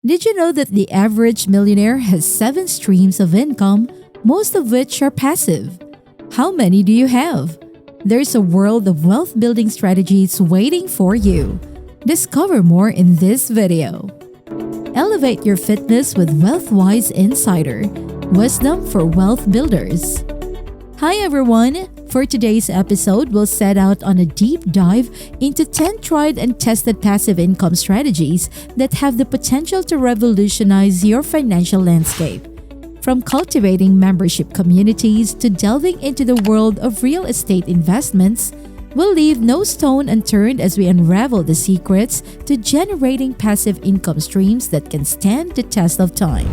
Did you know that the average millionaire has 7 streams of income, most of which are passive? How many do you have? There's a world of wealth building strategies waiting for you. Discover more in this video. Elevate your fitness with WealthWise Insider, wisdom for wealth builders. Hi everyone! For today's episode, we'll set out on a deep dive into 10 tried and tested passive income strategies that have the potential to revolutionize your financial landscape. From cultivating membership communities to delving into the world of real estate investments, we'll leave no stone unturned as we unravel the secrets to generating passive income streams that can stand the test of time.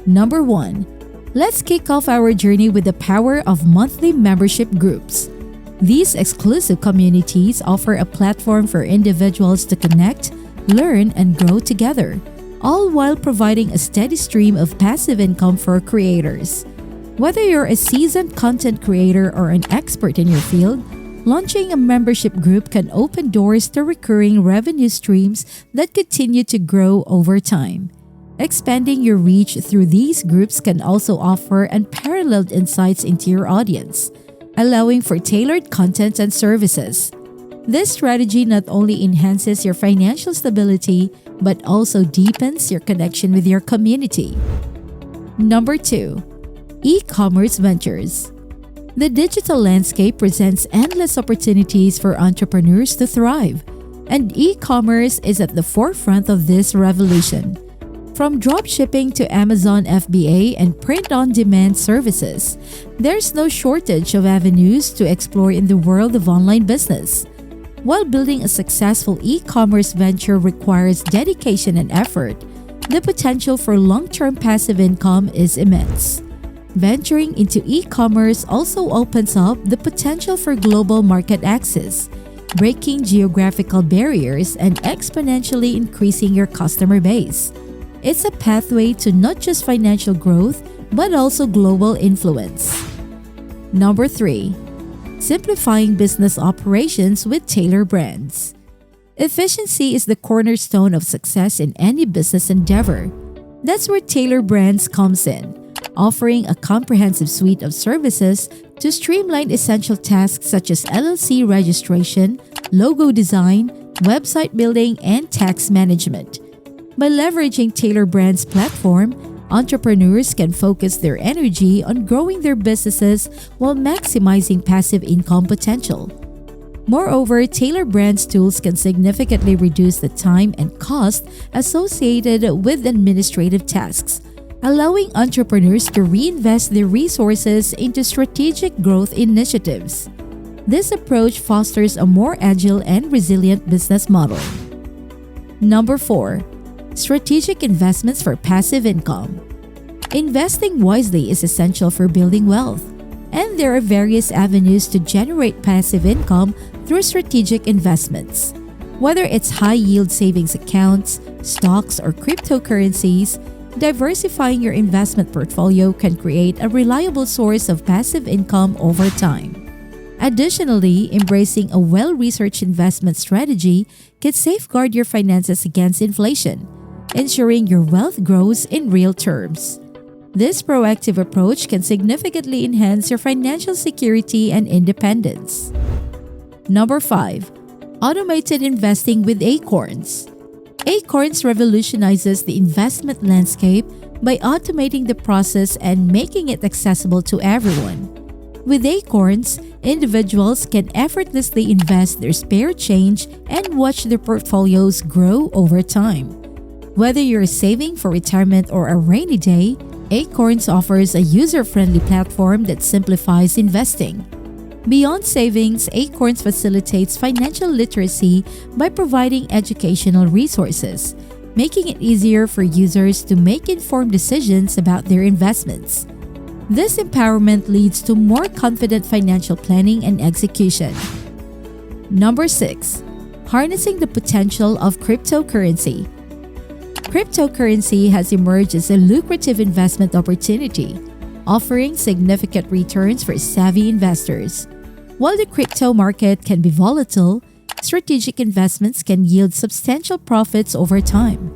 Number 1. Let's kick off our journey with the power of monthly membership groups. These exclusive communities offer a platform for individuals to connect, learn, and grow together, all while providing a steady stream of passive income for creators. Whether you're a seasoned content creator or an expert in your field, launching a membership group can open doors to recurring revenue streams that continue to grow over time. Expanding your reach through these groups can also offer unparalleled insights into your audience, allowing for tailored content and services. This strategy not only enhances your financial stability, but also deepens your connection with your community. Number 2. E-commerce ventures. The digital landscape presents endless opportunities for entrepreneurs to thrive, and e-commerce is at the forefront of this revolution. From dropshipping to Amazon FBA and print-on-demand services, there's no shortage of avenues to explore in the world of online business. While building a successful e-commerce venture requires dedication and effort, the potential for long-term passive income is immense. Venturing into e-commerce also opens up the potential for global market access, breaking geographical barriers and exponentially increasing your customer base. It's a pathway to not just financial growth, but also global influence. Number 3. Simplifying business operations with Tailor Brands. Efficiency is the cornerstone of success in any business endeavor. That's where Tailor Brands comes in, offering a comprehensive suite of services to streamline essential tasks such as LLC registration, logo design, website building, and tax management. By leveraging Tailor Brands' platform, entrepreneurs can focus their energy on growing their businesses while maximizing passive income potential. Moreover, Tailor Brands tools can significantly reduce the time and cost associated with administrative tasks, allowing entrepreneurs to reinvest their resources into strategic growth initiatives. This approach fosters a more agile and resilient business model. Number 4. Strategic investments for passive income. Investing wisely is essential for building wealth, and there are various avenues to generate passive income through strategic investments. Whether it's high-yield savings accounts, stocks, or cryptocurrencies, diversifying your investment portfolio can create a reliable source of passive income over time. Additionally, embracing a well-researched investment strategy can safeguard your finances against inflation, ensuring your wealth grows in real terms. This proactive approach can significantly enhance your financial security and independence. Number 5. Automated investing with Acorns. Acorns revolutionizes the investment landscape by automating the process and making it accessible to everyone. With Acorns, individuals can effortlessly invest their spare change and watch their portfolios grow over time. Whether you're saving for retirement or a rainy day, Acorns offers a user-friendly platform that simplifies investing. Beyond savings, Acorns facilitates financial literacy by providing educational resources, making it easier for users to make informed decisions about their investments. This empowerment leads to more confident financial planning and execution. Number 6. Harnessing the potential of cryptocurrency. Cryptocurrency has emerged as a lucrative investment opportunity, offering significant returns for savvy investors. While the crypto market can be volatile, strategic investments can yield substantial profits over time.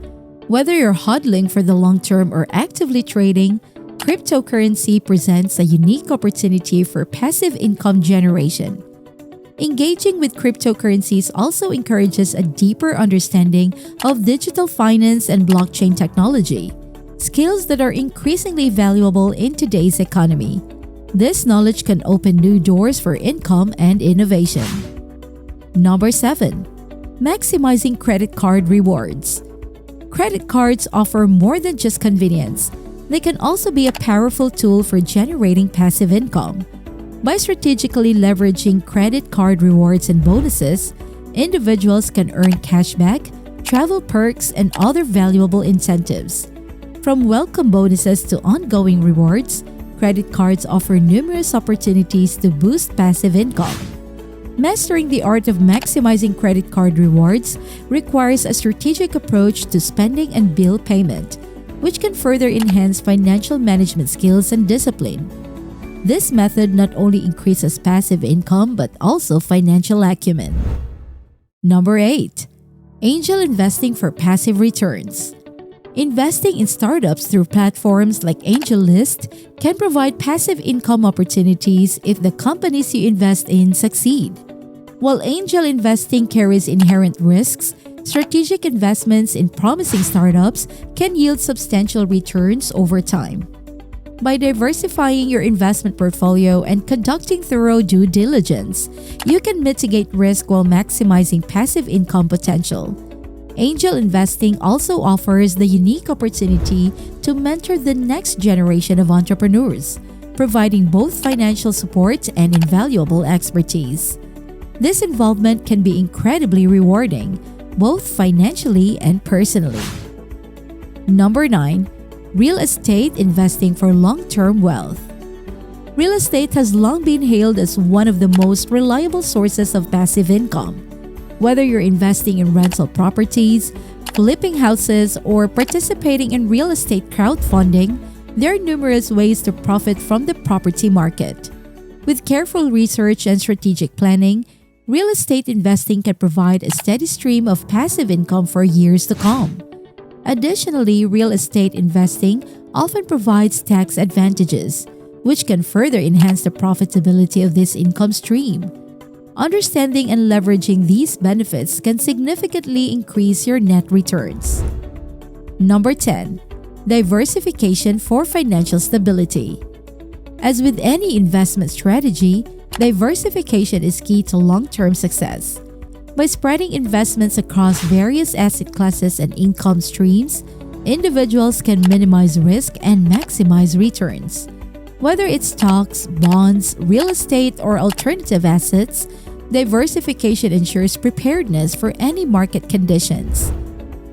Whether you're hodling for the long term or actively trading, cryptocurrency presents a unique opportunity for passive income generation. Engaging with cryptocurrencies also encourages a deeper understanding of digital finance and blockchain technology, skills that are increasingly valuable in today's economy. This knowledge can open new doors for income and innovation. Number 7. Maximizing credit card rewards. Credit cards offer more than just convenience. They can also be a powerful tool for generating passive income. By strategically leveraging credit card rewards and bonuses, individuals can earn cashback, travel perks, and other valuable incentives. From welcome bonuses to ongoing rewards, credit cards offer numerous opportunities to boost passive income. Mastering the art of maximizing credit card rewards requires a strategic approach to spending and bill payment, which can further enhance financial management skills and discipline. This method not only increases passive income but also financial acumen. Number 8. Angel investing for passive returns. Investing in startups through platforms like AngelList can provide passive income opportunities if the companies you invest in succeed. While angel investing carries inherent risks, strategic investments in promising startups can yield substantial returns over time. By diversifying your investment portfolio and conducting thorough due diligence, you can mitigate risk while maximizing passive income potential. Angel investing also offers the unique opportunity to mentor the next generation of entrepreneurs, providing both financial support and invaluable expertise. This involvement can be incredibly rewarding, both financially and personally. Number 9. Real estate investing for long-term wealth. Real estate has long been hailed as one of the most reliable sources of passive income. Whether you're investing in rental properties, flipping houses, or participating in real estate crowdfunding, there are numerous ways to profit from the property market. With careful research and strategic planning, real estate investing can provide a steady stream of passive income for years to come. Additionally, real estate investing often provides tax advantages, which can further enhance the profitability of this income stream. Understanding and leveraging these benefits can significantly increase your net returns. Number 10. Diversification for financial stability. As with any investment strategy, diversification is key to long-term success. By spreading investments across various asset classes and income streams, individuals can minimize risk and maximize returns. Whether it's stocks, bonds, real estate, or alternative assets, diversification ensures preparedness for any market conditions.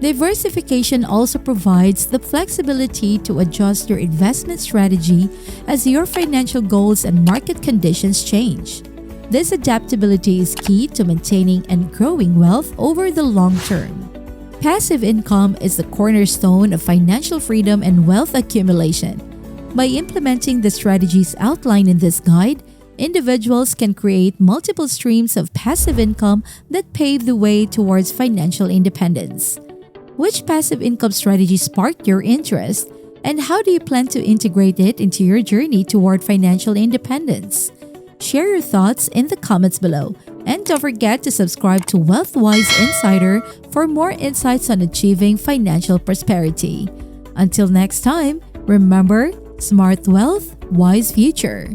Diversification also provides the flexibility to adjust your investment strategy as your financial goals and market conditions change. This adaptability is key to maintaining and growing wealth over the long term. Passive income is the cornerstone of financial freedom and wealth accumulation. By implementing the strategies outlined in this guide, individuals can create multiple streams of passive income that pave the way towards financial independence. Which passive income strategy sparked your interest, and how do you plan to integrate it into your journey toward financial independence? Share your thoughts in the comments below, and don't forget to subscribe to WealthWise Insider for more insights on achieving financial prosperity. Until next time, remember, smart wealth, wise future.